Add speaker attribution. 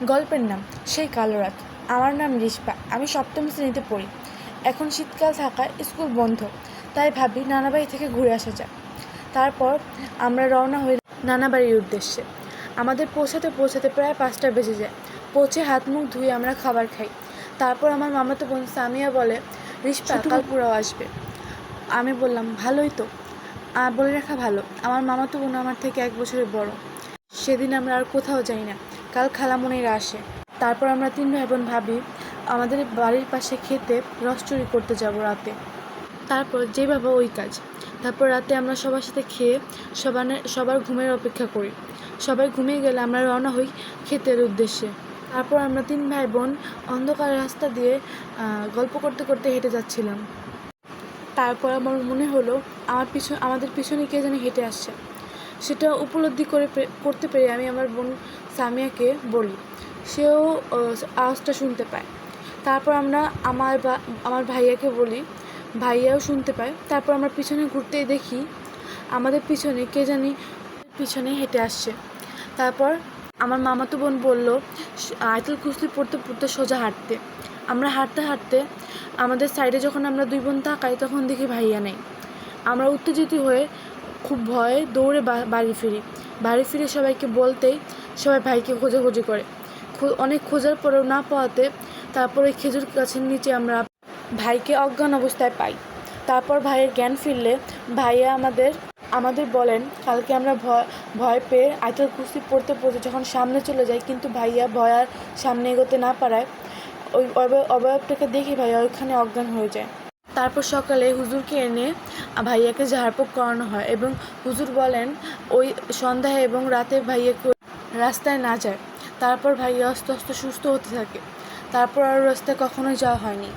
Speaker 1: গল্পের নাম সেই কালো রাত। আমার নাম রিস্পা, আমি সপ্তম শ্রেণীতে পড়ি। এখন শীতকাল থাকায় স্কুল বন্ধ, তাই ভাবি নানাবাড়ি থেকে ঘুরে আসা যাক। তারপর আমরা রওনা হই নানাবাড়ির উদ্দেশ্যে। আমাদের পৌঁছাতে প্রায় 5টা বেজে যায়। পৌঁছে হাত মুখ ধুয়ে আমরা খাবার খাই। তারপর আমার মামাতো বোন সামিয়া বলে, রিস্পা কাল পুরাও আসবে। আমি বললাম, ভালোই তো। বলে রাখা ভালো, আমার মামাতো বোন আমার থেকে 1 বছরের বড়। সেদিন আমরা আর কোথাও যাই না, কাল খালামণিরা আসে। তারপর আমরা 3 ভাই বোন ভাবি আমাদের বাড়ির পাশে খেতে রস চুরি করতে যাব রাতে। তারপর যে বাবা ওই কাজ। তারপর রাতে আমরা সবার সাথে খেয়ে সবার ঘুমের অপেক্ষা করি। সবাই ঘুমিয়ে গেলে আমরা রওনা হই ক্ষেতের উদ্দেশ্যে। তারপর আমরা 3 ভাই বোন অন্ধকার রাস্তা দিয়ে গল্প করতে করতে হেঁটে যাচ্ছিলাম। তারপর আমার মনে হলো আমাদের পিছনে কে যেন হেঁটে আসছে। সেটা উপলব্ধি করতে পেরে আমি আমার বোন সামিয়াকে বলি, সেও আওয়াজটা শুনতে পায়। তারপর আমরা আমার ভাইয়াকে বলি, ভাইয়াও শুনতে পায়। তারপর আমরা পিছনে ঘুরতেই দেখি আমাদের পিছনে কে জানি পিছনে হেঁটে আসছে। তারপর আমার মামাতো বোন বলল আয়াতুল কুরসি পড়তে পড়তে সোজা হাঁটতে। আমরা হাঁটতে হাঁটতে আমাদের সাইডে যখন আমরা 2 বোন তাকাই, তখন দেখি ভাইয়া নেই। আমরা উত্তেজিত হয়ে খুব ভয়ে দৌড়ে বাড়ি ফিরে সবাইকে বলতেই সবাই ভাইকে খোঁজাখুঁজি করে। অনেক খোঁজার পরেও না পাওয়াতে তারপর ওই খেজুর গাছের নিচে আমরা ভাইকে অজ্ঞান অবস্থায় পাই। তারপর ভাইয়ের জ্ঞান ফিরলে ভাইয়া আমাদের বলেন, কালকে আমরা ভয় পেয়ে আয়াতুল কুরসি পড়তে যখন সামনে চলে যাই, কিন্তু ভাইয়া ভয় আর সামনে এগোতে না পারায় ওই অবয়বটাকে দেখে ভাইয়া ওইখানে অজ্ঞান হয়ে যায়। তারপর সকালে হুজুরকে এনে ভাইয়াকে ঝাড়ফুঁক করানো হয় এবং হুজুর বলেন ওই সন্ধ্যায় এবং রাতে ভাইয়াকে রাস্তায় না যায়। তারপর ভাইয়া আস্তে আস্তে সুস্থ হতে থাকে। তারপর আর রাস্তায় কখনোই যাওয়া হয়নি।